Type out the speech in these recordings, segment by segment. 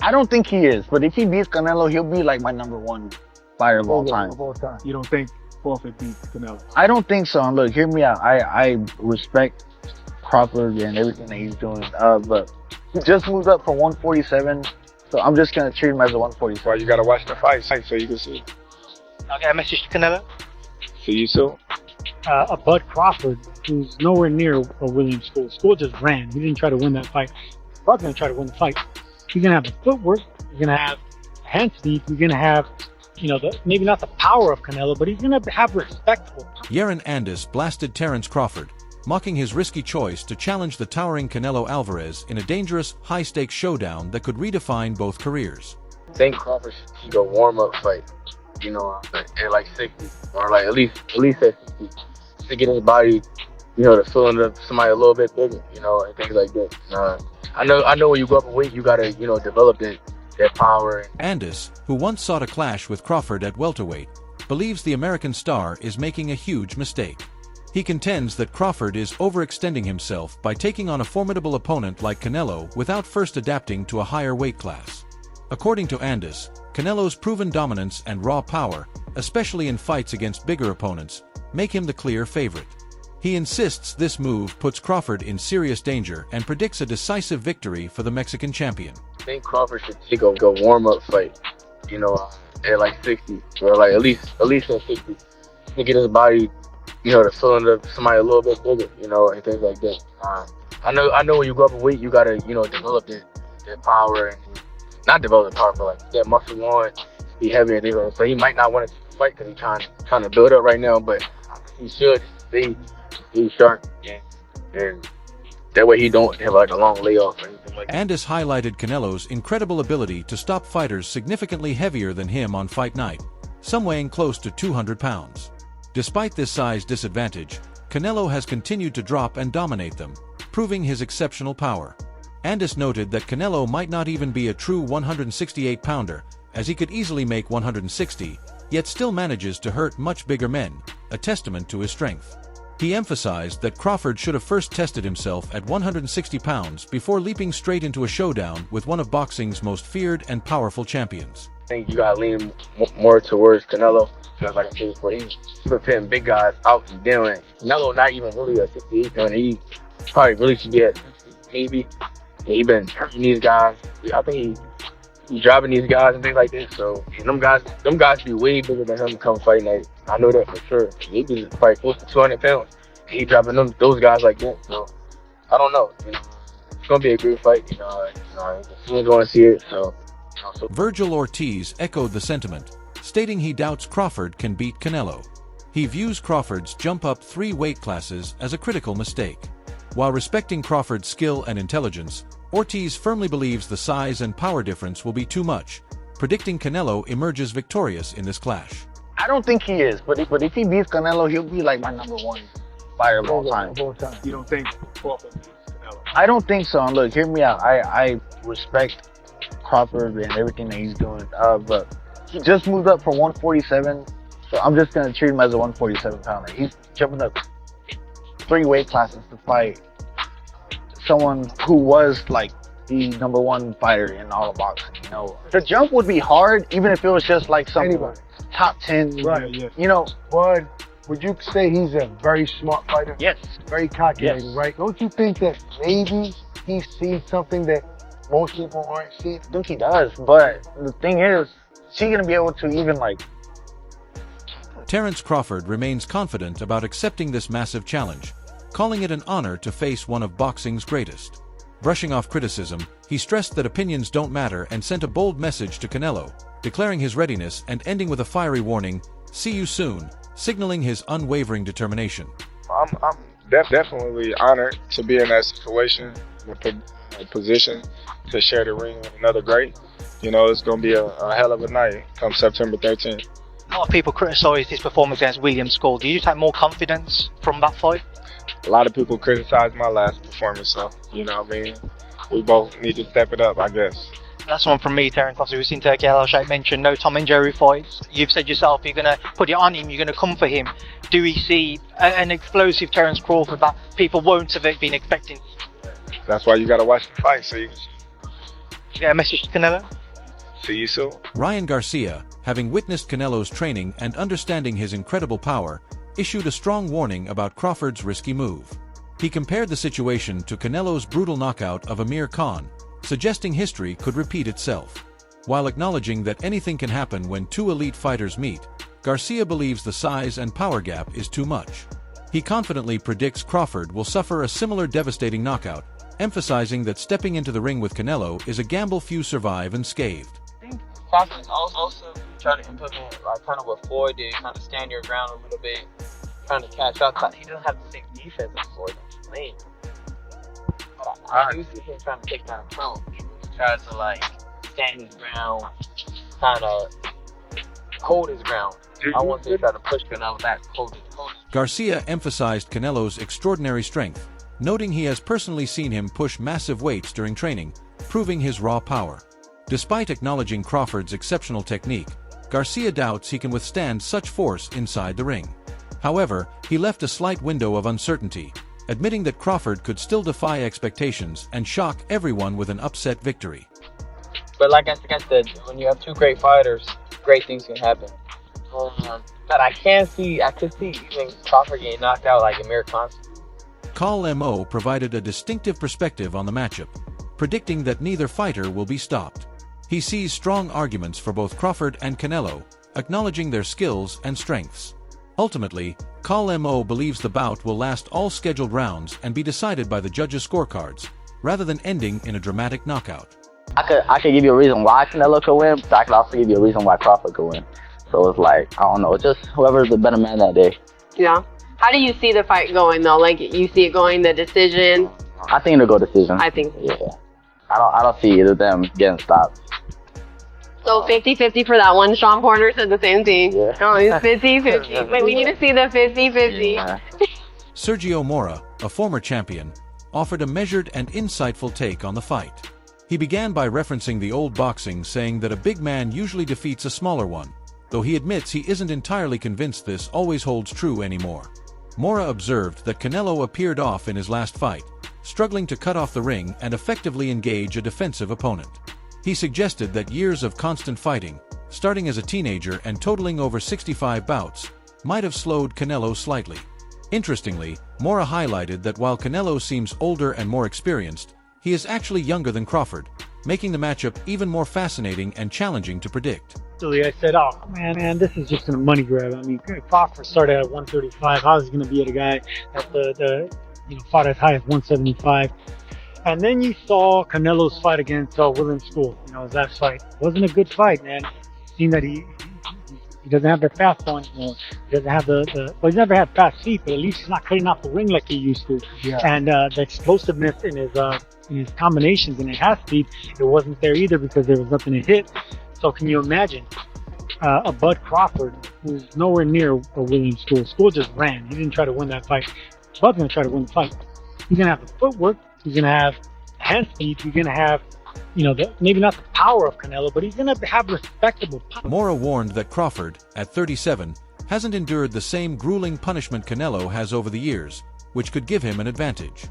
I don't think he is, but if he beats Canelo, he'll be like my number one fighter of all time. You don't think Crawford beats Canelo? I don't think so. And look, hear me out. I respect Crawford and everything that he's doing, but he just moved up from 147, so I'm just gonna treat him as a 147. Well, you gotta watch the fight so you can see. I'll get a message to Canelo. See you soon. Bud Crawford, who's nowhere near a Williams School. School just ran. He didn't try to win that fight. Bud's gonna try to win the fight. He's gonna have the footwork. He's gonna have hand speed. He's gonna have, maybe not the power of Canelo, but he's gonna have respectable power. Jaron Ennis blasted Terence Crawford, mocking his risky choice to challenge the towering Canelo Alvarez in a dangerous, high-stakes showdown that could redefine both careers. I think Crawford should go warm-up fight, at like 60, or like at least at 60, to get his body, to fill up somebody a little bit bigger, and things like that. I know when you go up in weight, you gotta, develop that power. Ennis, who once sought a clash with Crawford at welterweight, believes the American star is making a huge mistake. He contends that Crawford is overextending himself by taking on a formidable opponent like Canelo without first adapting to a higher weight class. According to Ennis, Canelo's proven dominance and raw power, especially in fights against bigger opponents, make him the clear favorite. He insists this move puts Crawford in serious danger and predicts a decisive victory for the Mexican champion. I think Crawford should go warm-up fight, at like 60, or like at least at 60, to get his body, to fill up somebody a little bit bigger, and things like that. I know when you go up in weight, you gotta, develop that power, and not develop the power, but like that muscle on, be heavy and things like that. So he might not want to fight because he's trying to build up right now, but he should stay sharp, and that way he don't have like a long layoff or anything like that. Ennis highlighted Canelo's incredible ability to stop fighters significantly heavier than him on fight night, some weighing close to 200 pounds. Despite this size disadvantage, Canelo has continued to drop and dominate them, proving his exceptional power. Ennis noted that Canelo might not even be a true 168-pounder, as he could easily make 160, yet still manages to hurt much bigger men, a testament to his strength. He emphasized that Crawford should have first tested himself at 160 pounds before leaping straight into a showdown with one of boxing's most feared and powerful champions. I think you gotta lean more towards Canelo, because like I said before, he's putting big guys out and doing. Canelo not even really a 68 pounder. He probably really should be at 60, maybe. He been hurting these guys. I think he's driving these guys and things like this. So them guys be way bigger than him come fight night. I know that for sure. He be probably close to 200 pounds. And he dropping those guys like that. So I don't know. It's gonna be a great fight. We're going to see it. So. Virgil Ortiz echoed the sentiment, stating he doubts Crawford can beat Canelo. He views Crawford's jump up 3 weight classes as a critical mistake. While respecting Crawford's skill and intelligence, Ortiz firmly believes the size and power difference will be too much, predicting Canelo emerges victorious in this clash. I don't think he is, but if he beats Canelo, he'll be like my number one fighter of all time. You don't think Crawford beats Canelo? I don't think so. And look, hear me out. I respect Crawford and everything that he's doing, but he just moved up from 147, so I'm just gonna treat him as a 147 pounder. He's jumping up 3 weight classes to fight someone who was like the number 1 fighter in all of boxing. The jump would be hard, even if it was just like some top 10. Right. Yeah. Bud, would you say he's a very smart fighter? Yes. Very calculating, right? Don't you think that maybe he's seen something that most people aren't seeing? I think he does, but the thing is he gonna be able to even like... Terence Crawford remains confident about accepting this massive challenge, calling it an honor to face one of boxing's greatest. Brushing off criticism, he stressed that opinions don't matter and sent a bold message to Canelo, declaring his readiness and ending with a fiery warning, "See you soon," signaling his unwavering determination. I'm definitely honored to be in that situation, a position to share the ring with another great. It's going to be a hell of a night come September 13th. A lot of people criticised his performance against William School. Do you take more confidence from that fight? A lot of people criticized my last performance, so, we both need to step it up, I guess. That's one from me, Terence. Obviously, we've seen Turkey Al-Sheikh mention no Tom and Jerry fights. You've said yourself you're going to put it on him, you're going to come for him. Do we see an explosive Terence Crawford that people won't have been expecting? That's why you got to watch the fight so you can see. Get a message to Canelo? See you soon. Ryan Garcia, having witnessed Canelo's training and understanding his incredible power, issued a strong warning about Crawford's risky move. He compared the situation to Canelo's brutal knockout of Amir Khan, suggesting history could repeat itself. While acknowledging that anything can happen when two elite fighters meet, Garcia believes the size and power gap is too much. He confidently predicts Crawford will suffer a similar devastating knockout, emphasizing that stepping into the ring with Canelo is a gamble few survive unscathed. I think Crawford also try to implement like kind of what Floyd did, kind of stand your ground a little bit, trying to catch up. He doesn't have the same defense as Floyd on the lane. But I do see him trying to take down Trump. He tries to like stand his ground, kind of hold his ground. I want to try to push Canelo back, hold his ground. Garcia emphasized Canelo's extraordinary strength, noting he has personally seen him push massive weights during training, proving his raw power. Despite acknowledging Crawford's exceptional technique, Garcia doubts he can withstand such force inside the ring. However, he left a slight window of uncertainty, admitting that Crawford could still defy expectations and shock everyone with an upset victory. But like I said, when you have two great fighters, great things can happen. But I could see even Crawford getting knocked out like Amir Khan. Call Mo provided a distinctive perspective on the matchup, predicting that neither fighter will be stopped. He sees strong arguments for both Crawford and Canelo, acknowledging their skills and strengths. Ultimately, Call Mo believes the bout will last all scheduled rounds and be decided by the judges' scorecards, rather than ending in a dramatic knockout. I could give you a reason why Canelo could win, but I could also give you a reason why Crawford could win. So it's like, I don't know, just whoever's the better man that day. Yeah. How do you see the fight going though? Like you see it going the decision? I think it'll go decision. I think. Yeah. I don't see either of them getting stopped. So 50-50 for that one. Sean Porter said the same thing. Yeah. Oh, he's 50-50. Wait, we need to see the 50-50. Yeah. Sergio Mora, a former champion, offered a measured and insightful take on the fight. He began by referencing the old boxing, saying that a big man usually defeats a smaller one, though he admits he isn't entirely convinced this always holds true anymore. Mora observed that Canelo appeared off in his last fight, struggling to cut off the ring and effectively engage a defensive opponent. He suggested that years of constant fighting, starting as a teenager and totaling over 65 bouts, might have slowed Canelo slightly. Interestingly, Mora highlighted that while Canelo seems older and more experienced, he is actually younger than Crawford, making the matchup even more fascinating and challenging to predict. I said, oh man, this is just a money grab. I mean, Crawford started at 135. How is he going to be at a guy that fought as high as 175? And then you saw Canelo's fight against William School. His last fight wasn't a good fight, man. It seemed that he doesn't have the fastball anymore. He doesn't have he's never had fast feet, but at least he's not cutting off the ring like he used to. Yeah. And the explosiveness in his combinations and his half speed, it wasn't there either because there was nothing to hit. So can you imagine a Bud Crawford who's nowhere near a William School? School just ran. He didn't try to win that fight. Bud's going to try to win the fight. He's going to have the footwork. He's going to have hand speed. He's going to have, maybe not the power of Canelo, but he's going to have respectable power. Mora warned that Crawford, at 37, hasn't endured the same grueling punishment Canelo has over the years, which could give him an advantage.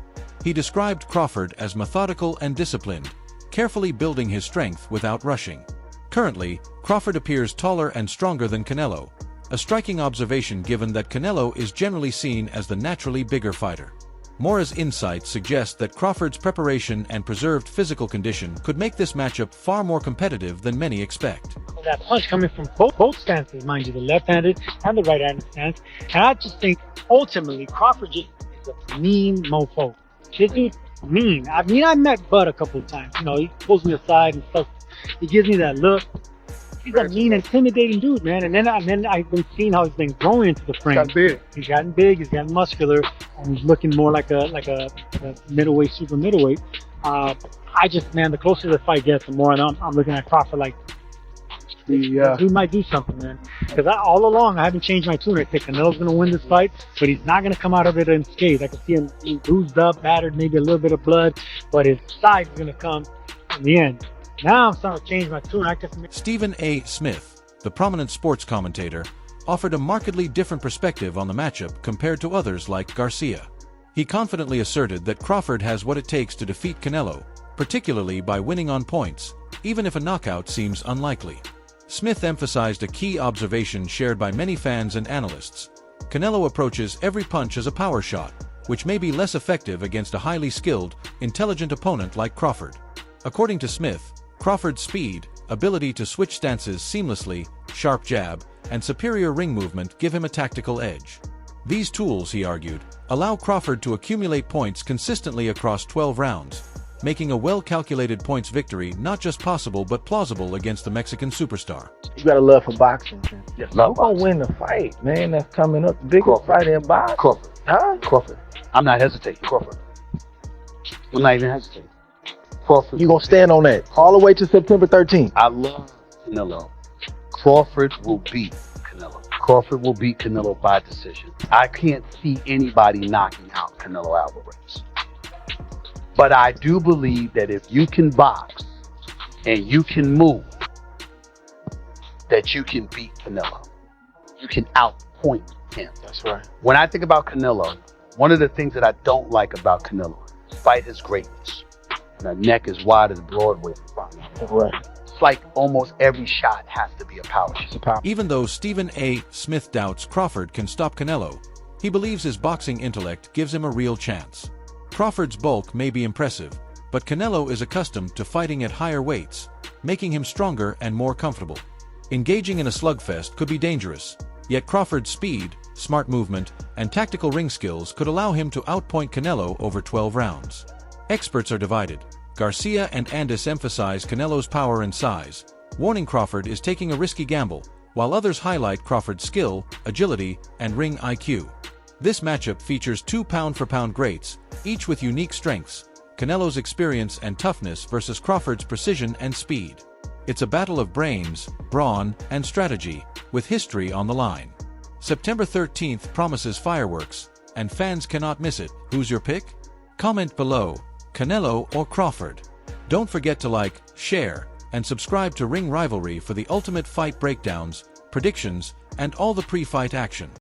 He described Crawford as methodical and disciplined, carefully building his strength without rushing. Currently, Crawford appears taller and stronger than Canelo, a striking observation given that Canelo is generally seen as the naturally bigger fighter. Mora's insights suggest that Crawford's preparation and preserved physical condition could make this matchup far more competitive than many expect. That punch coming from both stances, mind you, the left-handed and the right-handed stance. And I just think, ultimately, Crawford just is a mean mofo. This dude's mean. I mean, I met Bud a couple of times. He pulls me aside and stuff. He gives me that look. He's a mean, intimidating dude, man. And then I've been seeing how he's been growing into the frame. He's gotten big. He's gotten muscular, and he's looking more like a middleweight, super middleweight. The closer the fight gets, the more I'm looking at Crawford like, he might do something, man. Because all along I haven't changed my tune. I think Canelo's gonna win this fight, but he's not gonna come out of it unscathed. I can see him being bruised up, battered, maybe a little bit of blood, but his side is gonna come in the end. Now I'm starting to change my tune. Stephen A. Smith, the prominent sports commentator, offered a markedly different perspective on the matchup compared to others like Garcia. He confidently asserted that Crawford has what it takes to defeat Canelo, particularly by winning on points, even if a knockout seems unlikely. Smith emphasized a key observation shared by many fans and analysts. Canelo approaches every punch as a power shot, which may be less effective against a highly skilled, intelligent opponent like Crawford. According to Smith, Crawford's speed, ability to switch stances seamlessly, sharp jab, and superior ring movement give him a tactical edge. These tools, he argued, allow Crawford to accumulate points consistently across 12 rounds, making a well-calculated points victory not just possible but plausible against the Mexican superstar. You got a love for boxing. Yes, Who's gonna win the fight, man? That's coming up. The biggest Crawford. fight in boxing. Crawford. Huh? Crawford. I'm not hesitating. Crawford. I'm not even hesitating. Crawford. You gonna stand on that all the way to September 13th? I love Canelo. Crawford will beat Canelo. Crawford will beat Canelo by decision. I can't see anybody knocking out Canelo Alvarez. But I do believe that if you can box and you can move, that you can beat Canelo. You can outpoint him. That's right. When I think about Canelo, one of the things that I don't like about Canelo, despite his greatness, and a neck as wide as Broadway, Right. it's like almost every shot has to be a power shot. Even though Stephen A. Smith doubts Crawford can stop Canelo, he believes his boxing intellect gives him a real chance. Crawford's bulk may be impressive, but Canelo is accustomed to fighting at higher weights, making him stronger and more comfortable. Engaging in a slugfest could be dangerous, yet Crawford's speed, smart movement, and tactical ring skills could allow him to outpoint Canelo over 12 rounds. Experts are divided. Garcia and Ennis emphasize Canelo's power and size, warning Crawford is taking a risky gamble, while others highlight Crawford's skill, agility, and ring IQ. This matchup features two pound-for-pound greats, each with unique strengths, Canelo's experience and toughness versus Crawford's precision and speed. It's a battle of brains, brawn, and strategy, with history on the line. September 13th promises fireworks, and fans cannot miss it. Who's your pick? Comment below, Canelo or Crawford. Don't forget to like, share, and subscribe to Ring Rivalry for the ultimate fight breakdowns, predictions, and all the pre-fight action.